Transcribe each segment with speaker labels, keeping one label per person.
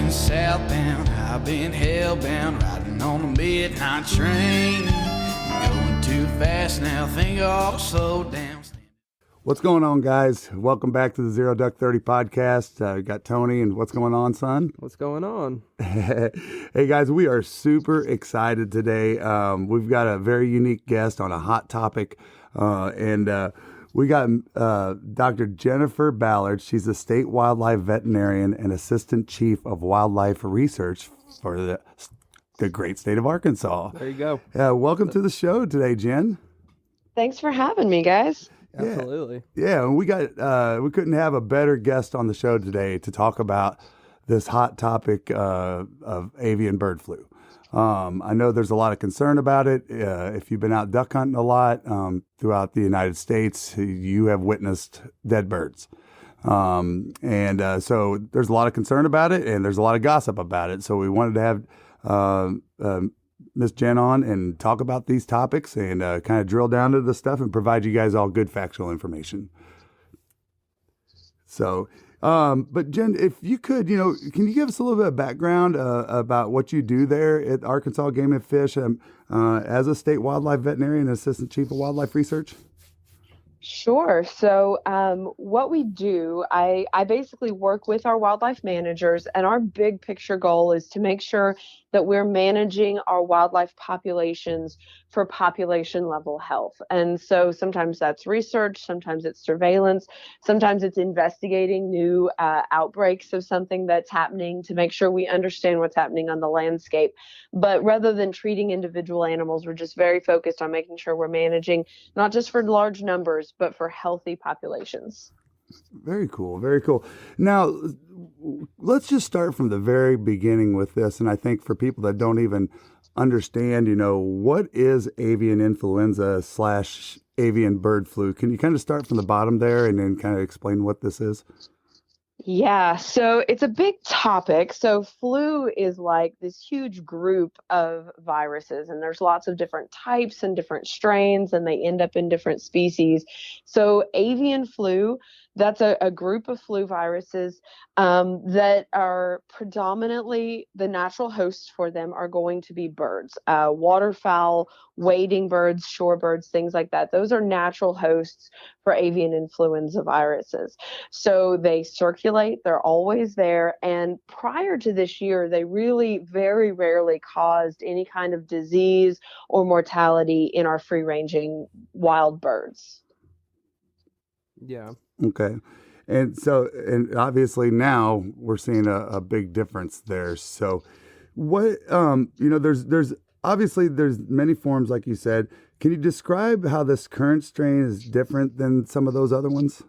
Speaker 1: been southbound, I've been hellbound, riding on a midnight train. Going too fast now, think I'll slow down.
Speaker 2: What's going on, guys? Welcome back to the Zero Duck 30 podcast. We got Tony, and what's going on, son?
Speaker 3: What's going on?
Speaker 2: Hey, guys, we are super excited today. We've got a very unique guest on a hot topic, and we got Dr. Jenn Ballard. She's a state wildlife veterinarian and assistant chief of wildlife research for the great state of Arkansas.
Speaker 3: There you go.
Speaker 2: Welcome to the show today, Jen.
Speaker 4: Thanks for having me, guys.
Speaker 3: Absolutely.
Speaker 2: Yeah, and we couldn't have a better guest on the show today to talk about this hot topic of avian bird flu. I know there's a lot of concern about it. If you've been out duck hunting a lot throughout the United States, you have witnessed dead birds. So there's a lot of concern about it, and there's a lot of gossip about it. So we wanted to have Miss Jenn on and talk about these topics and kind of drill down to the stuff and provide you guys all good factual information. So, but Jenn, if you could, can you give us a little bit of background about what you do there at Arkansas Game and Fish as a state wildlife veterinarian and assistant chief of wildlife research?
Speaker 4: Sure. So what we do, I basically work with our wildlife managers, and our big picture goal is to make sure that we're managing our wildlife populations for population level health. And so sometimes that's research, sometimes it's surveillance, sometimes it's investigating new outbreaks of something that's happening to make sure we understand what's happening on the landscape. But rather than treating individual animals, we're just very focused on making sure we're managing not just for large numbers, but for healthy populations.
Speaker 2: Very cool. Very cool. Now, let's just start from the very beginning with this. And I think for people that don't even understand, what is avian influenza / avian bird flu? Can you kind of start from the bottom there and then kind of explain what this is?
Speaker 4: Yeah, so it's a big topic. So flu is like this huge group of viruses, and there's lots of different types and different strains, and they end up in different species. So avian flu, that's a group of flu viruses that are predominantly, the natural hosts for them are going to be birds, waterfowl, wading birds, shorebirds, things like that. Those are natural hosts for avian influenza viruses. So they circulate, they're always there. And prior to this year, they really very rarely caused any kind of disease or mortality in our free-ranging wild birds.
Speaker 3: Yeah.
Speaker 2: Okay. And so, and obviously now we're seeing a big difference there. So what, there's obviously there's many forms, like you said. Can you describe how this current strain is different than some of those other ones?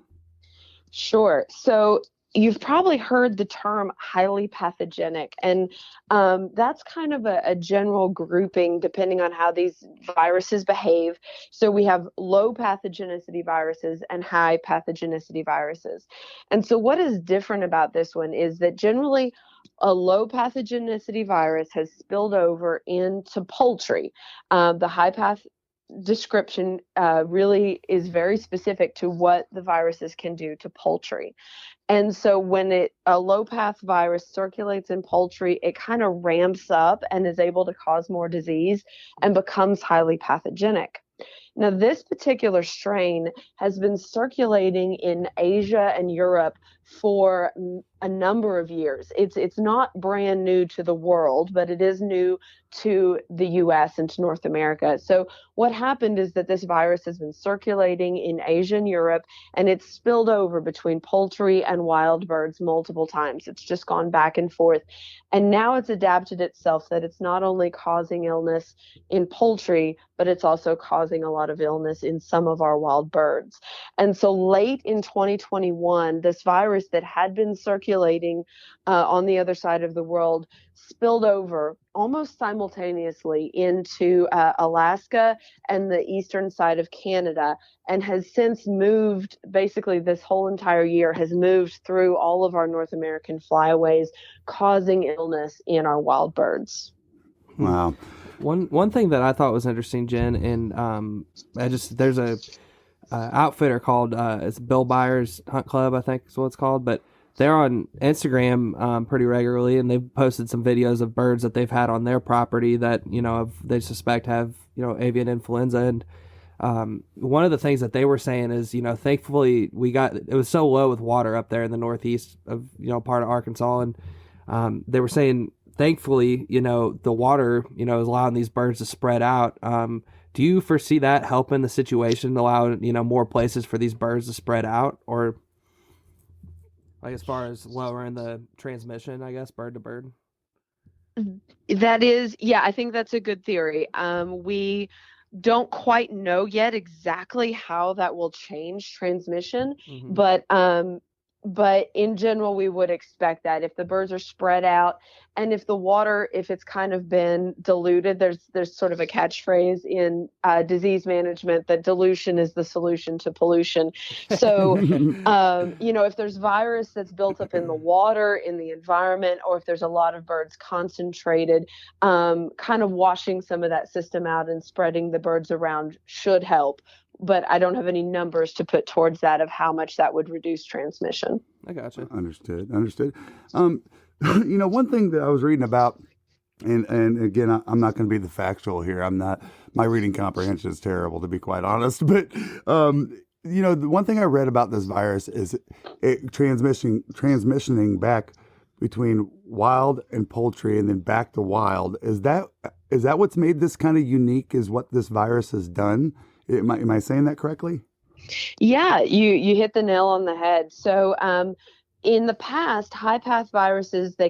Speaker 4: Sure. So you've probably heard the term highly pathogenic, and that's kind of a general grouping depending on how these viruses behave. So we have low pathogenicity viruses and high pathogenicity viruses. And so what is different about this one is that generally a low pathogenicity virus has spilled over into poultry. The high path description really is very specific to what the viruses can do to poultry. And so when a low path virus circulates in poultry, it kind of ramps up and is able to cause more disease and becomes highly pathogenic. Now, this particular strain has been circulating in Asia and Europe for a number of years. It's not brand new to the world, but it is new to the U.S. and to North America. So what happened is that this virus has been circulating in Asia and Europe, and it's spilled over between poultry and wild birds multiple times. It's just gone back and forth. And now it's adapted itself that it's not only causing illness in poultry, but it's also causing a lot of illness in some of our wild birds. And so late in 2021, this virus that had been circulating on the other side of the world spilled over almost simultaneously into Alaska and the eastern side of Canada, and has since moved, basically this whole entire year has moved through all of our North American flyways, causing illness in our wild birds.
Speaker 2: Wow.
Speaker 3: One thing that I thought was interesting, Jenn, and there's a outfitter called it's Bill Byers Hunt Club, I think is what it's called, but they're on Instagram pretty regularly, and they've posted some videos of birds that they've had on their property that they suspect have avian influenza. And one of the things that they were saying is, thankfully it was so low with water up there in the northeast of part of Arkansas, and they were saying thankfully the water is allowing these birds to spread out. Do you foresee that helping the situation, allow more places for these birds to spread out, or like as far as lowering the transmission, I guess, bird to bird?
Speaker 4: That is, yeah, I think that's a good theory. We don't quite know yet exactly how that will change transmission,
Speaker 3: Mm-hmm.
Speaker 4: but in general, we would expect that if the birds are spread out and if the water, if it's kind of been diluted, there's sort of a catchphrase in disease management that dilution is the solution to pollution. So, if there's virus that's built up in the water, in the environment, or if there's a lot of birds concentrated, kind of washing some of that system out and spreading the birds around should help. But I don't have any numbers to put towards that of how much that would reduce transmission.
Speaker 3: I gotcha.
Speaker 2: Understood. One thing that I was reading about, and again, I'm not going to be the factual here. I'm not. My reading comprehension is terrible, to be quite honest. But the one thing I read about this virus is it transmissioning back between wild and poultry, and then back to wild. Is that what's made this kind of unique? Is what this virus has done? Am I saying that correctly?
Speaker 4: Yeah, you hit the nail on the head. So in the past, high path viruses, they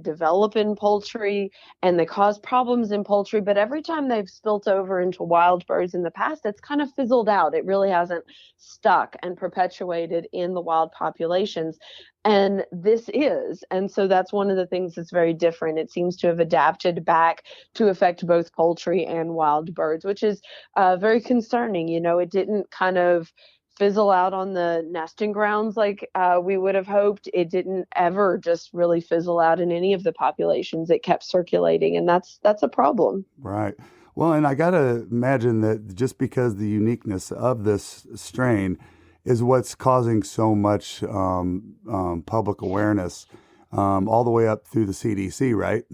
Speaker 4: develop in poultry and they cause problems in poultry, but every time they've spilt over into wild birds in the past, it's kind of fizzled out. It really hasn't stuck and perpetuated in the wild populations. And this is. And so that's one of the things that's very different. It seems to have adapted back to affect both poultry and wild birds, which is very concerning. It didn't kind of fizzle out on the nesting grounds like we would have hoped. It didn't ever just really fizzle out in any of the populations. It kept circulating, and that's a problem.
Speaker 2: Right. Well, and I got to imagine that just because the uniqueness of this strain is what's causing so much public awareness all the way up through the CDC, right?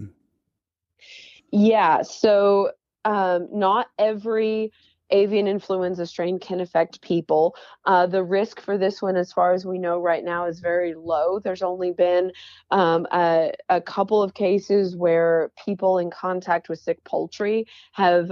Speaker 4: Yeah. So not every avian influenza strain can affect people. The risk for this one, as far as we know right now, is very low. There's only been a couple of cases where people in contact with sick poultry have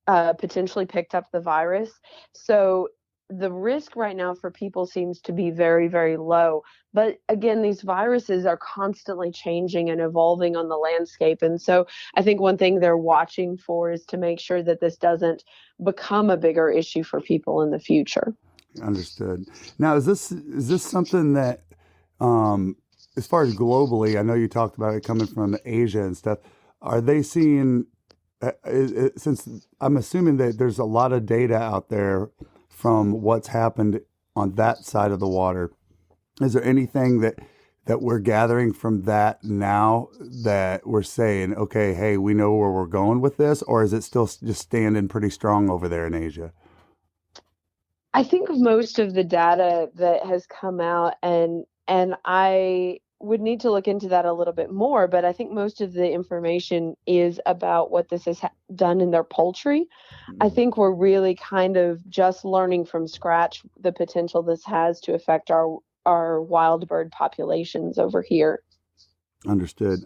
Speaker 4: potentially picked up the virus. So the risk right now for people seems to be very, very low. But again, these viruses are constantly changing and evolving on the landscape. And so I think one thing they're watching for is to make sure that this doesn't become a bigger issue for people in the future.
Speaker 2: Understood. Now, is this something that, as far as globally, I know you talked about it coming from Asia and stuff, are they seeing, since I'm assuming that there's a lot of data out there from what's happened on that side of the water, is there anything that we're gathering from that now that we're saying, okay, hey, we know where we're going with this, or is it still just standing pretty strong over there in Asia?
Speaker 4: I think most of the data that has come out, and I would need to look into that a little bit more, but I think most of the information is about what this has done in their poultry. I think we're really kind of just learning from scratch the potential this has to affect our wild bird populations over here.
Speaker 2: Understood.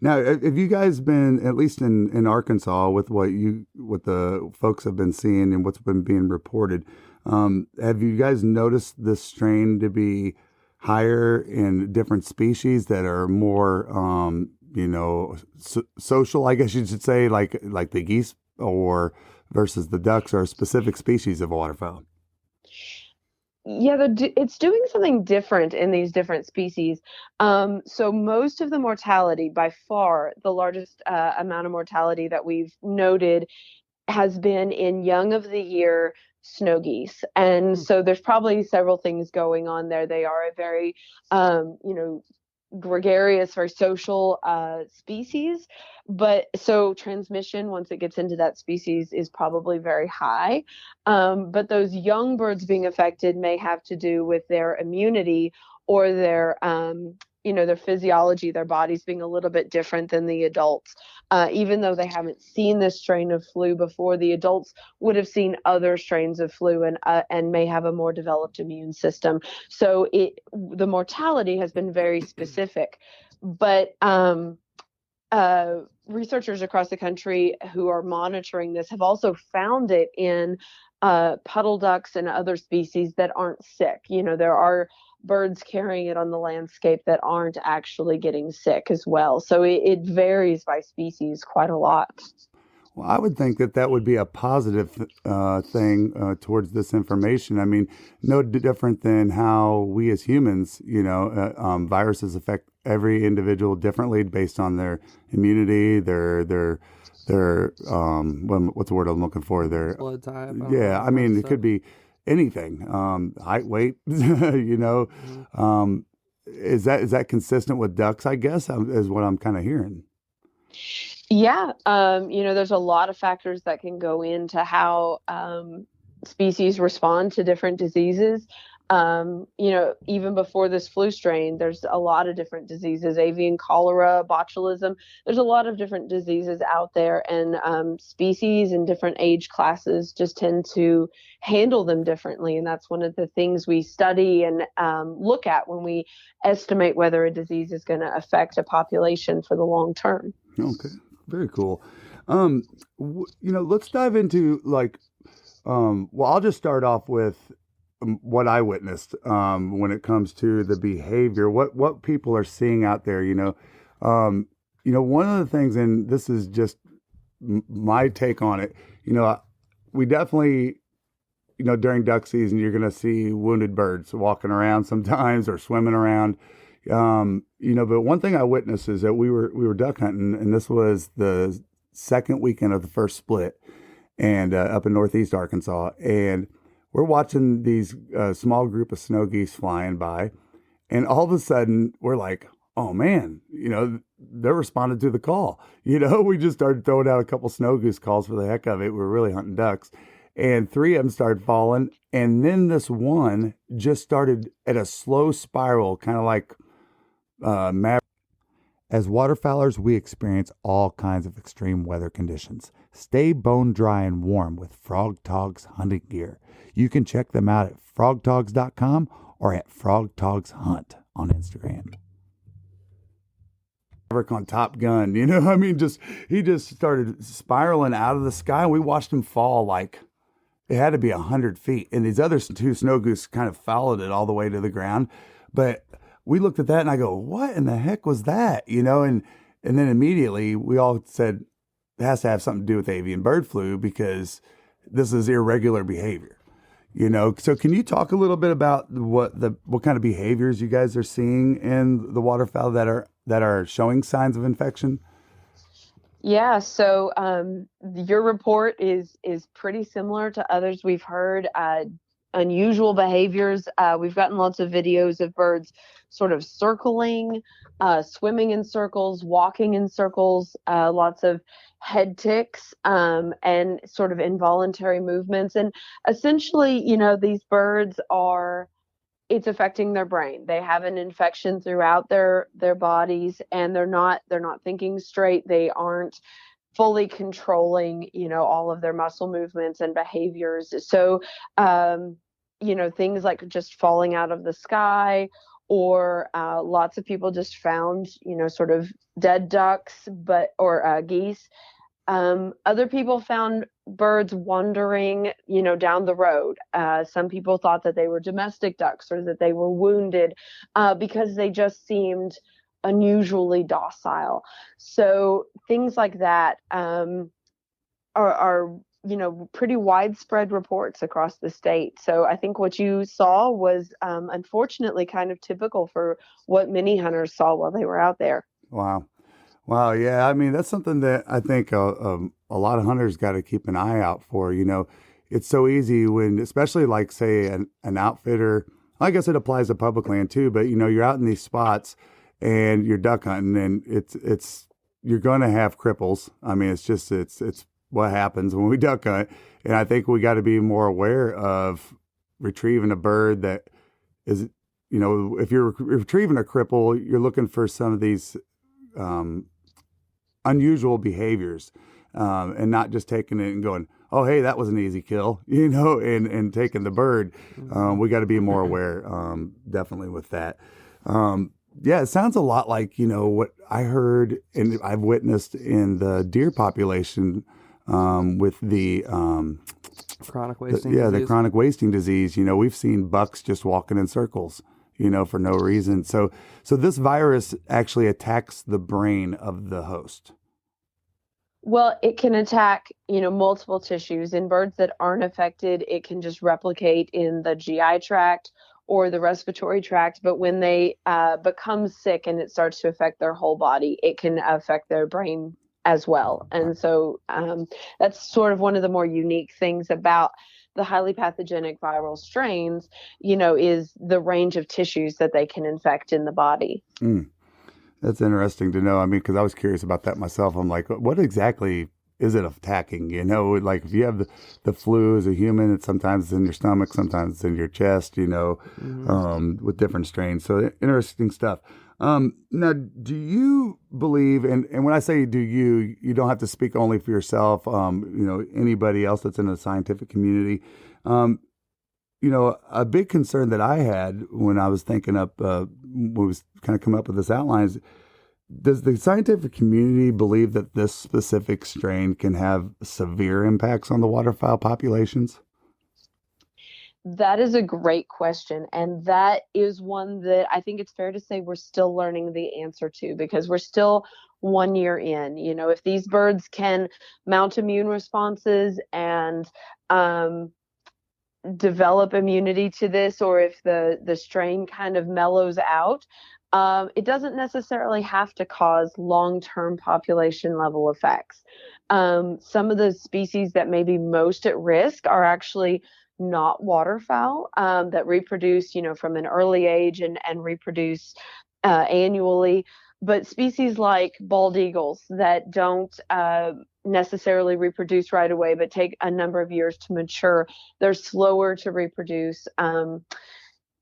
Speaker 2: Now, have you guys been, at least in Arkansas, with what the folks have been seeing and what's been being reported, have you guys noticed this strain to be higher in different species that are more, social, I guess you should say, like the geese, or versus the ducks, or a specific species of waterfowl?
Speaker 4: Yeah, it's doing something different in these different species. So most of the mortality, by far the largest amount of mortality that we've noted, has been in young of the year snow geese. And so there's probably several things going on there. They are a very, gregarious, very social species. But so transmission, once it gets into that species, is probably very high. But those young birds being affected may have to do with their immunity or their their physiology, their bodies being a little bit different than the adults. Even though they haven't seen this strain of flu before, the adults would have seen other strains of flu and may have a more developed immune system. So the mortality has been very specific, but researchers across the country who are monitoring this have also found it in puddle ducks and other species that aren't sick. There are birds carrying it on the landscape that aren't actually getting sick as well. So it varies by species quite a lot.
Speaker 2: Well, I would think that would be a positive thing towards this information. I mean, no different than how we as humans, viruses affect every individual differently based on their immunity, their what's the word I'm looking for? Their
Speaker 3: blood type.
Speaker 2: Yeah, I mean, it could be anything, height, weight,
Speaker 3: Mm-hmm.
Speaker 2: Is that consistent with ducks, I guess, is what I'm kind of hearing.
Speaker 4: Yeah, there's a lot of factors that can go into how species respond to different diseases. Even before this flu strain, there's a lot of different diseases, avian cholera, botulism. There's a lot of different diseases out there, and species and different age classes just tend to handle them differently. And that's one of the things we study and look at when we estimate whether a disease is going to affect a population for the long term.
Speaker 2: Okay, very cool. Let's dive into I'll just start off with what I witnessed when it comes to the behavior, what people are seeing out there. One of the things, and this is just my take on it. We definitely, during duck season, you're going to see wounded birds walking around sometimes or swimming around. But one thing I witnessed is that we were duck hunting, and this was the second weekend of the first split, and up in Northeast Arkansas, and we're watching these small group of snow geese flying by, and all of a sudden we're like, oh man, they responded to the call. We just started throwing out a couple snow goose calls for the heck of it. We're really hunting ducks, and 3 of them started falling, and then this one just started at a slow spiral, kind of like As waterfowlers, we experience all kinds of extreme weather conditions. Stay bone dry and warm with Frog Togs hunting gear. You can check them out at frogtogs.com or at Frog Togs Hunt on Instagram. On Top Gun, he just started spiraling out of the sky, and we watched him fall like it had to be 100 feet. And these other 2 snow goose kind of followed it all the way to the ground. But we looked at that and I go, what in the heck was that? And then immediately we all said it has to have something to do with avian bird flu because this is irregular behavior. So can you talk a little bit about what kind of behaviors you guys are seeing in the waterfowl that are showing signs of infection?
Speaker 4: Yeah, so your report is pretty similar to others we've heard. Unusual behaviors. We've gotten lots of videos of birds sort of circling, swimming in circles, walking in circles, lots of head ticks, and sort of involuntary movements. And essentially, these birds it's affecting their brain. They have an infection throughout their bodies, and they're not thinking straight. They aren't fully controlling, all of their muscle movements and behaviors. So, things like just falling out of the sky, or lots of people just found, sort of dead ducks, or geese. Other people found birds wandering, down the road. Some people thought that they were domestic ducks or that they were wounded because they just seemed unusually docile. So things like that are pretty widespread reports across the state. So I think what you saw was unfortunately kind of typical for what many hunters saw while they were out there.
Speaker 2: Wow. Yeah. I mean, that's something that I think a lot of hunters got to keep an eye out for. It's so easy when, especially like say an outfitter, I guess it applies to public land too, but you're out in these spots and you're duck hunting, and you're going to have cripples. I mean, it's what happens when we duck hunt. And I think we got to be more aware of retrieving a bird that is, if you're retrieving a cripple, you're looking for some of these unusual behaviors, and not just taking it and going, oh, hey, that was an easy kill, and taking the bird. We got to be more aware, definitely with that. Yeah, it sounds a lot like, what I heard and I've witnessed in the deer population, with the
Speaker 3: chronic wasting disease.
Speaker 2: The chronic wasting disease. We've seen bucks just walking in circles, for no reason. So this virus actually attacks the brain of the host.
Speaker 4: Well, it can attack, multiple tissues. In birds that aren't affected, it can just replicate in the GI tract or the respiratory tract. But when they become sick and it starts to affect their whole body, it can affect their brain as well. And so that's sort of one of the more unique things about the highly pathogenic viral strains, is the range of tissues that they can infect in the body.
Speaker 2: That's interesting to know. I mean, because I was curious about that myself. I'm like, what exactly is it attacking? Like if you have the flu as a human, sometimes it's in your stomach, sometimes it's in your chest, with different strains. So interesting stuff. Now, do you believe, and when I say do you don't have to speak only for yourself, anybody else that's in the scientific community. A big concern that I had when I was thinking up, was kind of come up with this outline is, does the scientific community believe that this specific strain can have severe impacts on the waterfowl populations?
Speaker 4: That is a great question. And that is one that I think it's fair to say we're still learning the answer to, because we're still 1 year in. If these birds can mount immune responses and develop immunity to this, or if the strain kind of mellows out, it doesn't necessarily have to cause long-term population level effects. Some of the species that may be most at risk are actually not waterfowl, that reproduce, from an early age and reproduce annually, but species like bald eagles that don't necessarily reproduce right away, but take a number of years to mature. They're slower to reproduce.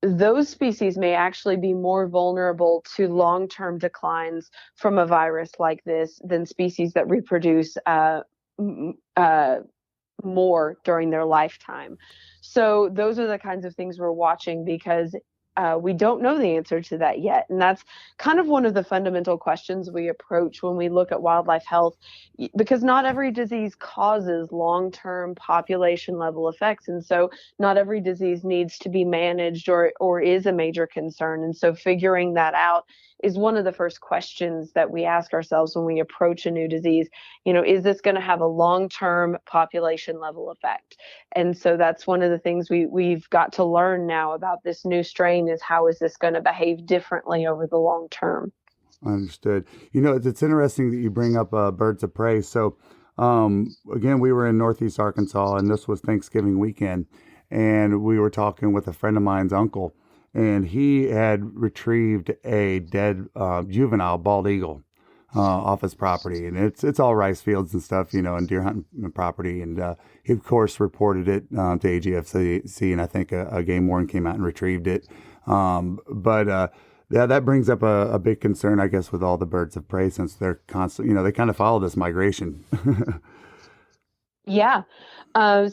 Speaker 4: Those species may actually be more vulnerable to long-term declines from a virus like this than species that reproduce more during their lifetime. So those are the kinds of things we're watching, because we don't know the answer to that yet. And that's kind of one of the fundamental questions we approach when we look at wildlife health, because not every disease causes long-term population level effects. And so not every disease needs to be managed or is a major concern. And so figuring that out is one of the first questions that we ask ourselves when we approach a new disease. Is this going to have a long-term population level effect? And so that's one of the things we've got to learn now about this new strain, is how is this going to behave differently over the long term?
Speaker 2: Understood. It's interesting that you bring up birds of prey. So again, we were in Northeast Arkansas, and this was Thanksgiving weekend, and we were talking with a friend of mine's uncle, and he had retrieved a dead juvenile bald eagle off his property, and it's all rice fields and stuff, and deer hunting property, and he of course reported it to AGFC, and I think a game warden came out and retrieved it. Yeah, that brings up a big concern, I guess, with all the birds of prey, since they're constant, they kind of follow this migration.
Speaker 4: Yeah. Other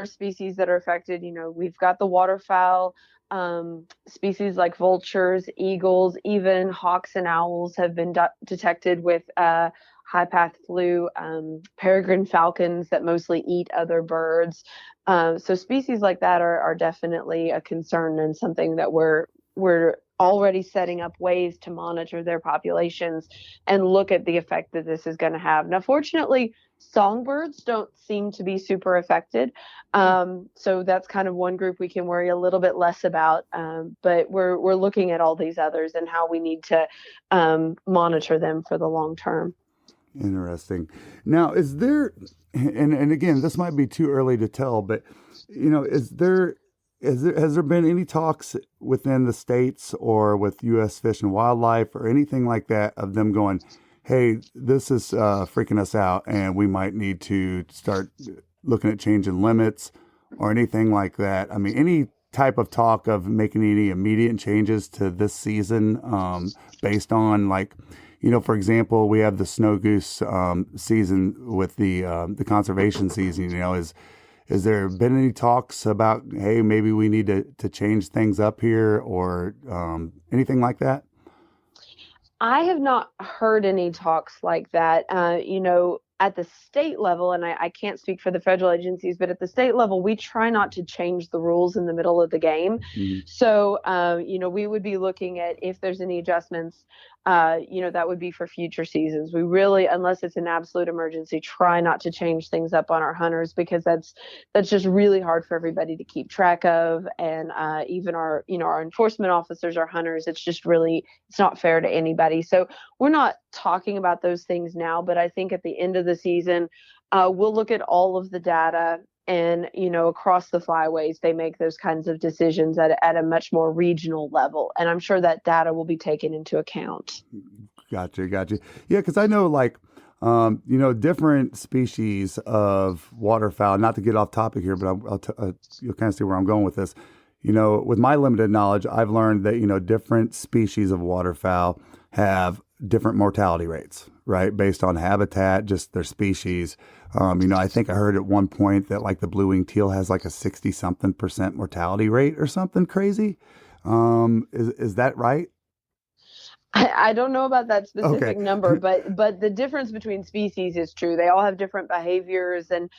Speaker 4: species that are affected, we've got the waterfowl, species like vultures, eagles, even hawks and owls have been detected with high path flu, peregrine falcons that mostly eat other birds. So species like that are definitely a concern, and something that we're already setting up ways to monitor their populations and look at the effect that this is going to have. Now, fortunately, songbirds don't seem to be super affected. So that's kind of one group we can worry a little bit less about. But we're looking at all these others and how we need to monitor them for the long term.
Speaker 2: Interesting. Now, is there, and again, this might be too early to tell, but, has there been any talks within the states or with U.S. Fish and Wildlife or anything like that of them going, hey, this is freaking us out, and we might need to start looking at changing limits or anything like that? I mean, any type of talk of making any immediate changes to this season based on like, for example, we have the snow goose season with the conservation season. Is there been any talks about, hey, maybe we need to change things up here or anything like that?
Speaker 4: I have not heard any talks like that. At the state level, and I can't speak for the federal agencies, but at the state level, we try not to change the rules in the middle of the game.
Speaker 2: Mhm.
Speaker 4: So, we would be looking at if there's any adjustments, that would be for future seasons. We really, unless it's an absolute emergency, try not to change things up on our hunters because that's just really hard for everybody to keep track of. And even our enforcement officers, our hunters, it's not fair to anybody. So we're not talking about those things now, but I think at the end of the season, we'll look at all of the data and, across the flyways, they make those kinds of decisions at a much more regional level. And I'm sure that data will be taken into account.
Speaker 2: Gotcha. Yeah, because I know like, different species of waterfowl, not to get off topic here, but you'll kind of see where I'm going with this. With my limited knowledge, I've learned that, different species of waterfowl have different mortality rates, right? Based on habitat, just their species. I think I heard at one point that like the blue-winged teal has like a 60-something% mortality rate or something crazy. Is that right?
Speaker 4: I don't know about that specific
Speaker 2: Okay.
Speaker 4: number, but the difference between species is true. They all have different behaviors and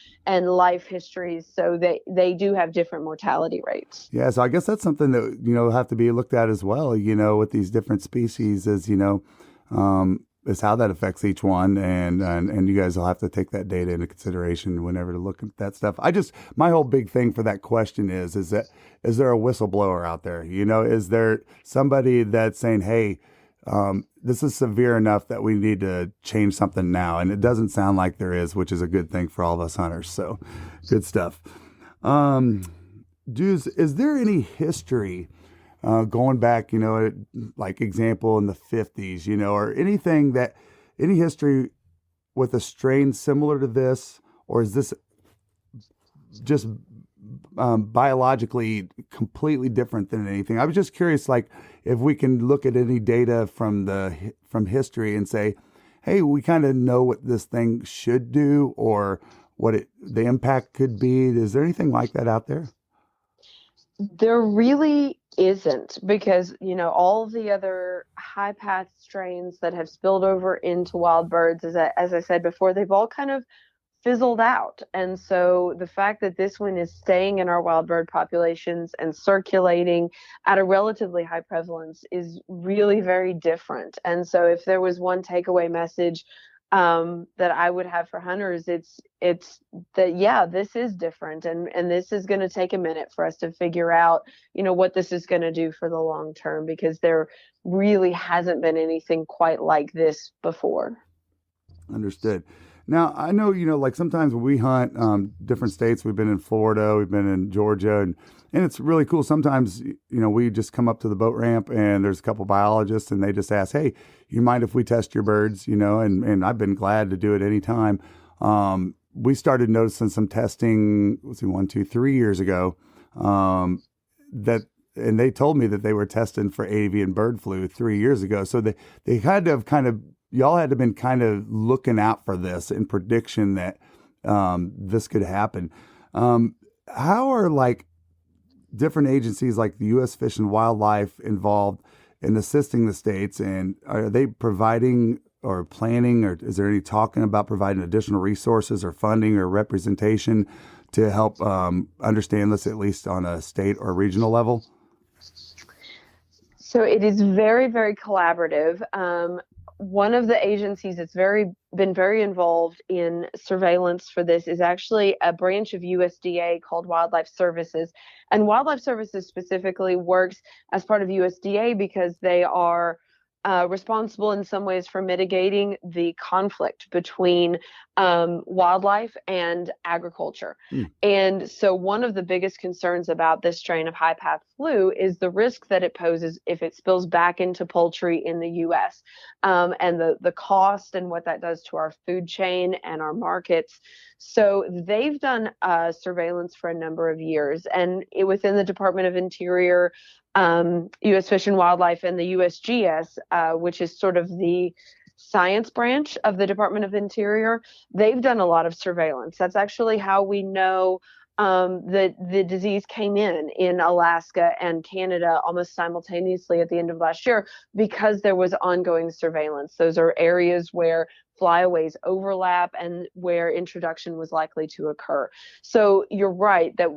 Speaker 4: life histories, so they do have different mortality rates.
Speaker 2: Yeah, so I guess that's something that have to be looked at as well. With these different species, is how that affects each one, and you guys will have to take that data into consideration whenever to look at that stuff. My whole big thing for that question is there a whistleblower out there? Is there somebody that's saying, hey, this is severe enough that we need to change something now? And it doesn't sound like there is, which is a good thing for all of us hunters. So good stuff. Is there any history going back, like example in the 50s, or any history with a strain similar to this, or is this just biologically completely different than anything? I was just curious, like if we can look at any data from history and say, hey, we kind of know what this thing should do or what the impact could be. Is there anything like that out there?
Speaker 4: There really isn't, because all the other high path strains that have spilled over into wild birds, as I said before, they've all kind of fizzled out. And so the fact that this one is staying in our wild bird populations and circulating at a relatively high prevalence is really very different. And so if there was one takeaway message that I would have for hunters, it's that, yeah, this is different, and this is going to take a minute for us to figure out, what this is going to do for the long term, because there really hasn't been anything quite like this before.
Speaker 2: Understood. Now, I know, like sometimes when we hunt different states, we've been in Florida, we've been in Georgia, and it's really cool. Sometimes, we just come up to the boat ramp and there's a couple biologists and they just ask, hey, you mind if we test your birds, and I've been glad to do it anytime. We started noticing some testing, 3 years ago, and they told me that they were testing for avian bird flu 3 years ago. So they had to have y'all had to have been kind of looking out for this in prediction that this could happen. How are like different agencies like the U.S. Fish and Wildlife involved in assisting the states, and are they providing or planning, or is there any talking about providing additional resources or funding or representation to help understand this, at least on a state or regional level?
Speaker 4: So it is very, very collaborative. One of the agencies that's been very involved in surveillance for this is actually a branch of USDA called Wildlife Services. And Wildlife Services specifically works as part of USDA because they are responsible in some ways for mitigating the conflict between wildlife and agriculture. And so one of the biggest concerns about this strain of high path flu is the risk that it poses if it spills back into poultry in the U.S. And the cost and what that does to our food chain and our markets. So they've done surveillance for a number of years, and within the Department of Interior, U.S. Fish and Wildlife, and the USGS, which is sort of the science branch of the Department of Interior, they've done a lot of surveillance. That's actually how we know the disease came in Alaska and Canada almost simultaneously at the end of last year, because there was ongoing surveillance. Those are areas where flyaways overlap and where introduction was likely to occur. So you're right that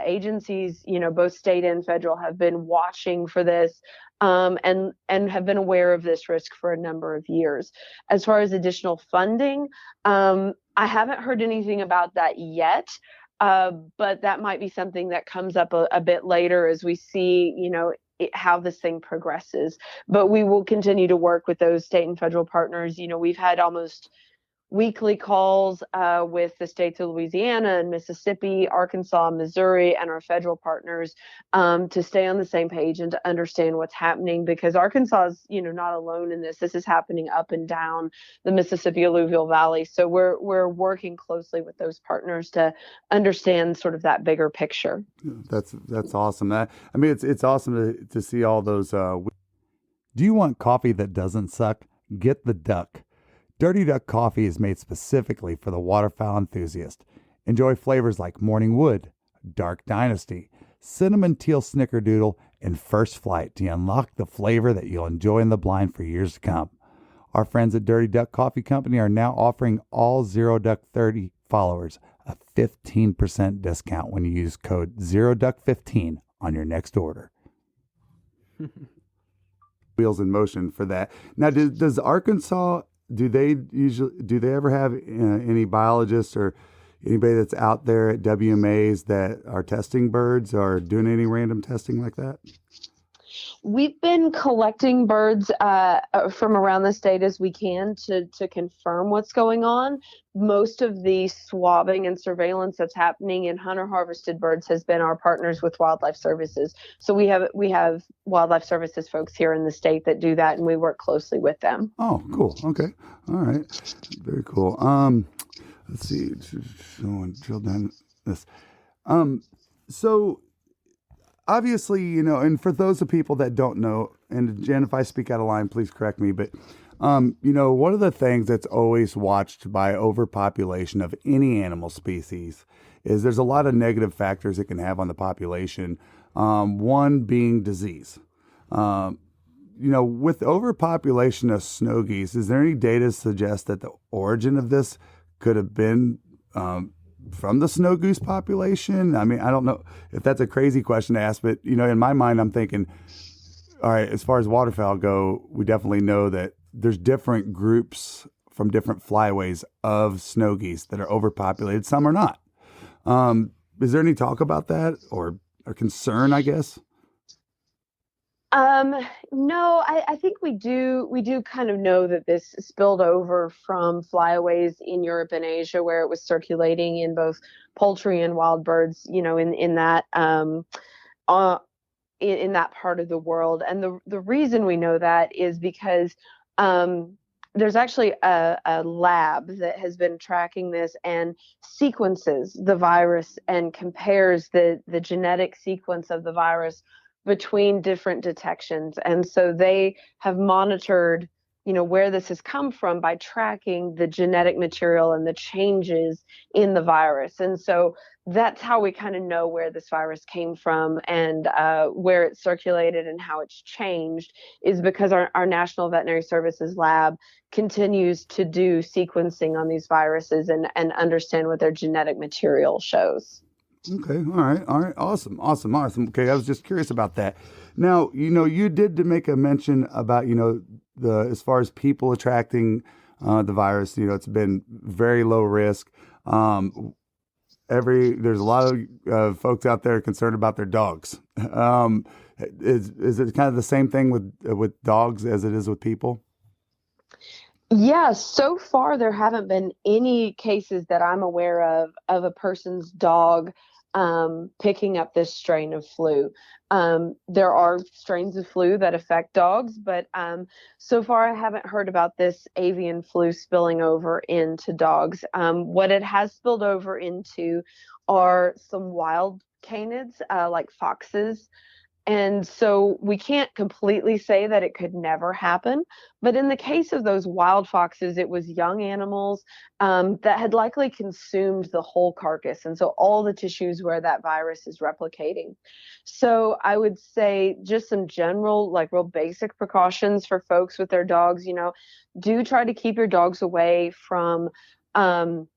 Speaker 4: agencies, both state and federal, have been watching for this and have been aware of this risk for a number of years. As far as additional funding, I haven't heard anything about that yet. But that might be something that comes up a bit later as we see, how this thing progresses. But we will continue to work with those state and federal partners. We've had almost weekly calls with the states of Louisiana and Mississippi, Arkansas, Missouri, and our federal partners to stay on the same page and to understand what's happening, because Arkansas is, not alone in this. This is happening up and down the Mississippi alluvial valley. So we're working closely with those partners to understand sort of that bigger picture.
Speaker 2: That's awesome. It's awesome to see all those. Do you want coffee that doesn't suck? Get the Duck. Dirty Duck coffee is made specifically for the waterfowl enthusiast. Enjoy flavors like Morning Wood, Dark Dynasty, Cinnamon Teal Snickerdoodle, and First Flight to unlock the flavor that you'll enjoy in the blind for years to come. Our friends at Dirty Duck Coffee Company are now offering all Zero Duck 30 followers a 15% discount when you use code ZeroDuck15 on your next order. Wheels in motion for that. Now, does Arkansas... Do they ever have any biologists or anybody that's out there at WMAs that are testing birds or doing any random testing like that?
Speaker 4: We've been collecting birds from around the state as we can to confirm what's going on. Most of the swabbing and surveillance that's happening in hunter harvested birds has been our partners with Wildlife Services. So we have Wildlife Services folks here in the state that do that, and we work closely with them.
Speaker 2: Oh, cool. Okay. All right. Very cool. Let's see. Drill down this. So obviously, and for those of people that don't know, and Jen, if I speak out of line, please correct me, but one of the things that's always watched by overpopulation of any animal species is there's a lot of negative factors it can have on the population. One being disease. With overpopulation of snow geese, is there any data to suggest that the origin of this could have been from the snow goose population? I mean, I don't know if that's a crazy question to ask, but in my mind, I'm thinking, all right, as far as waterfowl go, we definitely know that there's different groups from different flyways of snow geese that are overpopulated. Some are not. Is there any talk about that or concern, I guess?
Speaker 4: No, I think we do kind of know that this spilled over from flyaways in Europe and Asia, where it was circulating in both poultry and wild birds, in that in that part of the world. And the reason we know that is because there's actually a lab that has been tracking this and sequences the virus and compares the genetic sequence of the virus between different detections. And so they have monitored, where this has come from by tracking the genetic material and the changes in the virus. And so that's how we kind of know where this virus came from and where it circulated and how it's changed, is because our National Veterinary Services Lab continues to do sequencing on these viruses and understand what their genetic material shows.
Speaker 2: Okay. All right. Awesome. Okay. I was just curious about that. Now, you did make a mention about, as far as people attracting the virus, it's been very low risk. There's a lot of folks out there concerned about their dogs. Is it kind of the same thing with dogs as it is with people?
Speaker 4: Yeah, so far there haven't been any cases that I'm aware of a person's dog picking up this strain of flu. There are strains of flu that affect dogs, but so far I haven't heard about this avian flu spilling over into dogs. What it has spilled over into are some wild canids, like foxes. And so we can't completely say that it could never happen. But in the case of those wild foxes, it was young animals that had likely consumed the whole carcass. And so all the tissues where that virus is replicating. So I would say just some general, like real basic precautions for folks with their dogs. Do try to keep your dogs away from um,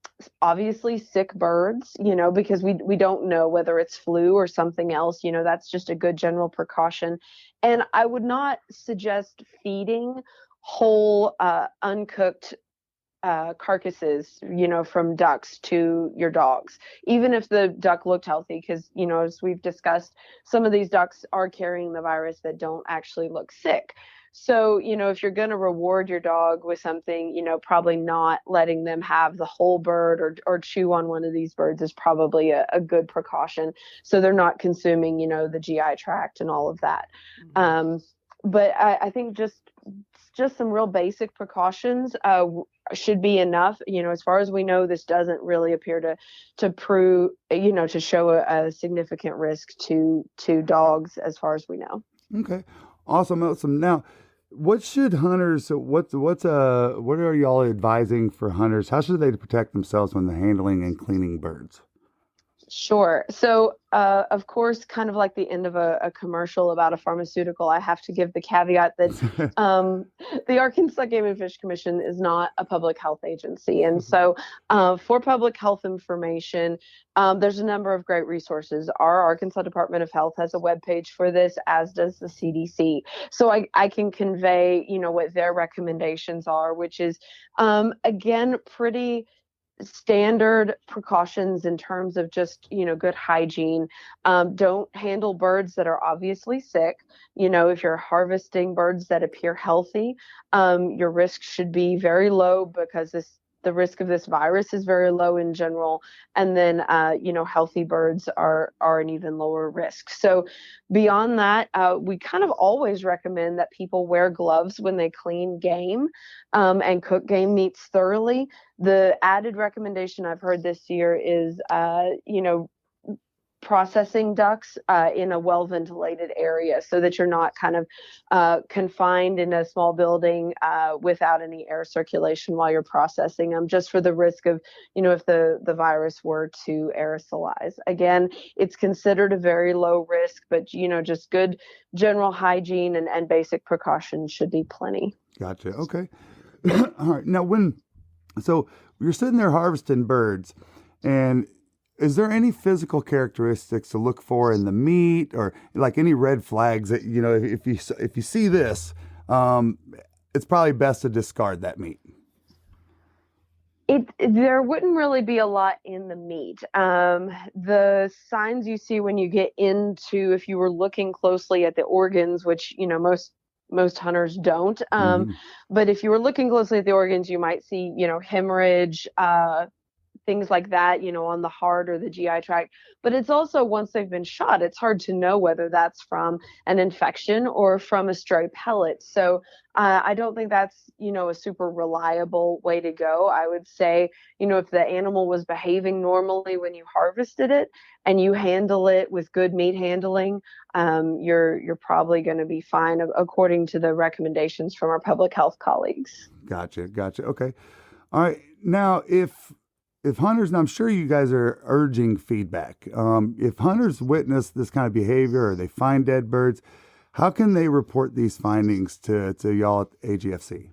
Speaker 4: obviously sick birds, because we don't know whether it's flu or something else. That's just a good general precaution. And I would not suggest feeding whole uncooked carcasses, from ducks to your dogs, even if the duck looked healthy, because, as we've discussed, some of these ducks are carrying the virus that don't actually look sick. So, if you're going to reward your dog with something, probably not letting them have the whole bird or chew on one of these birds is probably a good precaution. So they're not consuming, the GI tract and all of that. But I think just some real basic precautions should be enough. As far as we know, this doesn't really appear to prove, to show a significant risk to dogs as far as we know.
Speaker 2: Okay. Awesome. Now, what should hunters, what are y'all advising for hunters? How should they protect themselves when they're handling and cleaning birds?
Speaker 4: Sure. So, of course, kind of like the end of a commercial about a pharmaceutical, I have to give the caveat that the Arkansas Game and Fish Commission is not a public health agency. And so for public health information, there's a number of great resources. Our Arkansas Department of Health has a webpage for this, as does the CDC. So I can convey, what their recommendations are, which is, again, pretty standard precautions in terms of just, good hygiene. Don't handle birds that are obviously sick. If you're harvesting birds that appear healthy, your risk should be very low, because the risk of this virus is very low in general. And then, healthy birds are an even lower risk. So beyond that, we kind of always recommend that people wear gloves when they clean game and cook game meats thoroughly. The added recommendation I've heard this year is, processing ducks in a well-ventilated area, so that you're not kind of confined in a small building without any air circulation while you're processing them, just for the risk of, if the virus were to aerosolize. Again, it's considered a very low risk, but, just good general hygiene and basic precautions should be plenty.
Speaker 2: Gotcha. Okay. All right. Now, so you're sitting there harvesting birds, and is there any physical characteristics to look for in the meat, or like any red flags that, if you see this, it's probably best to discard that meat?
Speaker 4: There wouldn't really be a lot in the meat. The signs you see when you get into, if you were looking closely at the organs, which, most hunters don't. But if you were looking closely at the organs, you might see, hemorrhage, things like that, on the heart or the GI tract. But it's also, once they've been shot, it's hard to know whether that's from an infection or from a stray pellet. So I don't think that's, a super reliable way to go. I would say, if the animal was behaving normally when you harvested it and you handle it with good meat handling, you're probably going to be fine, according to the recommendations from our public health colleagues.
Speaker 2: Gotcha. Okay. All right. Now, if hunters, and I'm sure you guys are urging feedback, if hunters witness this kind of behavior or they find dead birds, how can they report these findings to y'all at AGFC?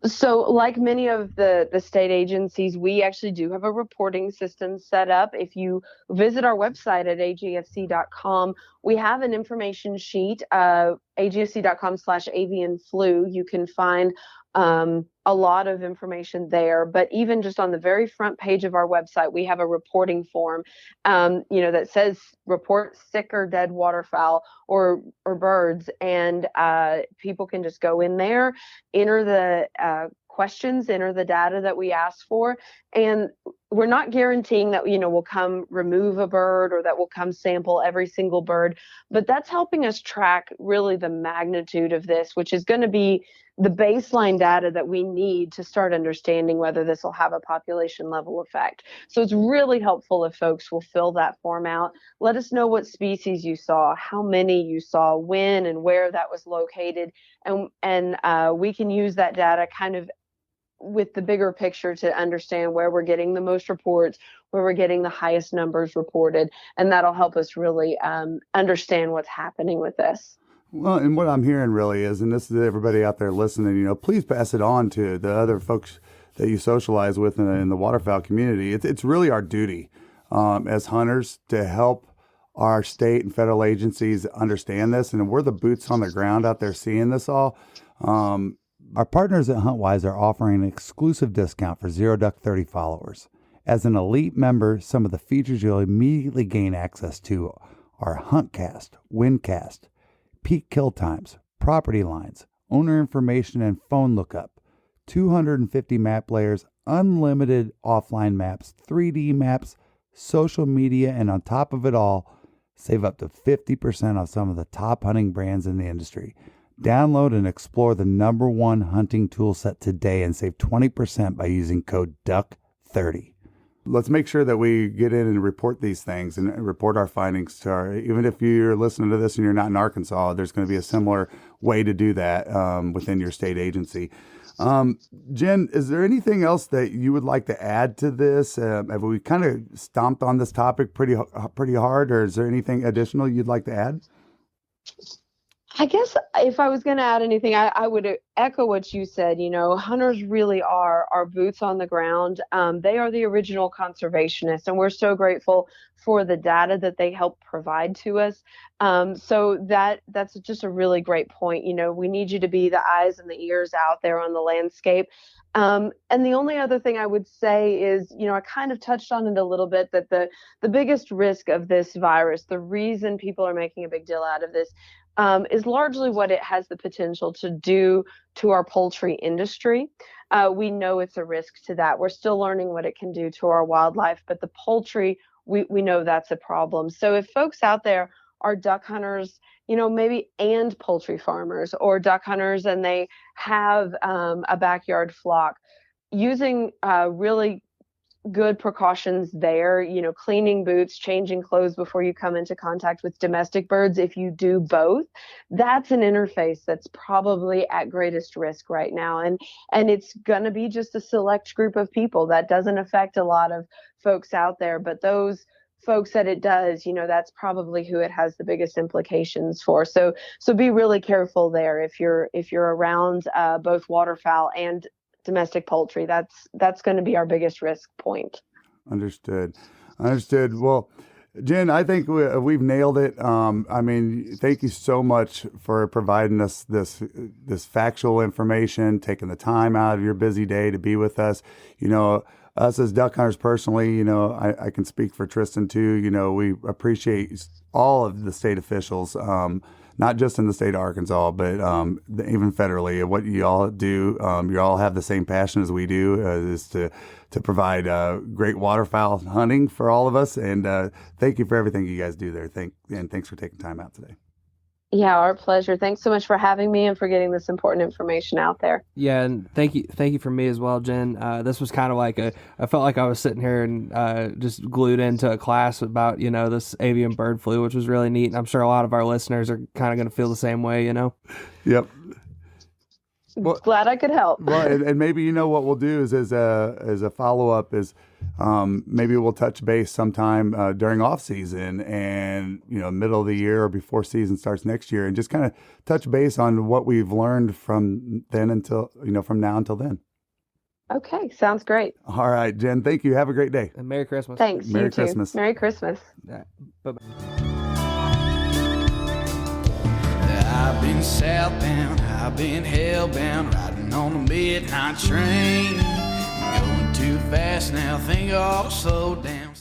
Speaker 4: So like many of the state agencies, we actually do have a reporting system set up. If you visit our website at agfc.com, we have an information sheet, agfc.com/avian flu. You can find a lot of information there. But even just on the very front page of our website, we have a reporting form, that says report sick or dead waterfowl or birds, and people can just go in there, enter the questions, enter the data that we ask for, and we're not guaranteeing that we'll come remove a bird or that we'll come sample every single bird, but that's helping us track really the magnitude of this, which is going to be the baseline data that we need to start understanding whether this will have a population level effect. So it's really helpful if folks will fill that form out. Let us know what species you saw, how many you saw, when and where that was located, and we can use that data kind of with the bigger picture to understand where we're getting the most reports, where we're getting the highest numbers reported, and that'll help us really understand what's happening with this.
Speaker 2: Well, and what I'm hearing really is, and this is everybody out there listening, please pass it on to the other folks that you socialize with in the waterfowl community. It's really our duty as hunters to help our state and federal agencies understand this, and we're the boots on the ground out there seeing this all. Our partners at Huntwise are offering an exclusive discount for Zero Duck 30 followers. As an elite member, some of the features you'll immediately gain access to are Huntcast, Windcast, peak kill times, property lines, owner information and phone lookup, 250 map layers, unlimited offline maps, 3D maps, social media, and on top of it all, save up to 50% off some of the top hunting brands in the industry. Download and explore the #1 hunting tool set today and save 20% by using code DUCK30. Let's make sure that we get in and report these things and report our findings to even if you're listening to this and you're not in Arkansas, there's going to be a similar way to do that within your state agency. Jenn, is there anything else that you would like to add to this? Have we kind of stomped on this topic pretty hard, or is there anything additional you'd like to add?
Speaker 4: I guess if I was going to add anything, I would echo what you said. Hunters really are our boots on the ground. They are the original conservationists, and we're so grateful for the data that they help provide to us. So that's just a really great point. We need you to be the eyes and the ears out there on the landscape. And the only other thing I would say is, I kind of touched on it a little bit, that the biggest risk of this virus, the reason people are making a big deal out of this, is largely what it has the potential to do to our poultry industry. We know it's a risk to that. We're still learning what it can do to our wildlife, but the poultry, we know that's a problem. So if folks out there are duck hunters, maybe and poultry farmers, or duck hunters and they have a backyard flock, using really good precautions there, cleaning boots, changing clothes before you come into contact with domestic birds. If you do both, that's an interface that's probably at greatest risk right now. And it's going to be just a select group of people. That doesn't affect a lot of folks out there, but those folks that it does, that's probably who it has the biggest implications for. So be really careful there if you're around both waterfowl and domestic poultry. That's going to be our biggest risk point. Understood.
Speaker 2: Well, Jenn, I think we've nailed it. Thank you so much for providing us this factual information, taking the time out of your busy day to be with us. Us as duck hunters personally, I can speak for Tristan too. We appreciate all of the state officials, not just in the state of Arkansas, but even federally, what you all do. You all have the same passion as we do, is to provide great waterfowl hunting for all of us. And thank you for everything you guys do there. And thanks for taking time out today.
Speaker 4: Yeah, our pleasure. Thanks so much for having me and for getting this important information out there.
Speaker 3: Yeah, and thank you for me as well, Jenn. This was kind of like I felt like I was sitting here and just glued into a class about, this avian bird flu, which was really neat. And I'm sure a lot of our listeners are kind of going to feel the same way,
Speaker 2: Yep.
Speaker 4: Well, glad I could help.
Speaker 2: Well, and maybe what we'll do is as a follow up is maybe we'll touch base sometime during off season and middle of the year or before season starts next year, and just kind of touch base on what we've learned from then until from now until then.
Speaker 4: Okay, sounds great.
Speaker 2: All right, Jenn, thank you. Have a great day.
Speaker 3: And Merry Christmas.
Speaker 4: Thanks.
Speaker 2: Merry
Speaker 4: you too.
Speaker 2: Christmas.
Speaker 4: Merry Christmas.
Speaker 3: Bye-bye.
Speaker 1: I've been southbound, I've been hellbound, riding on the midnight train. Going too fast now, think I'll slow down.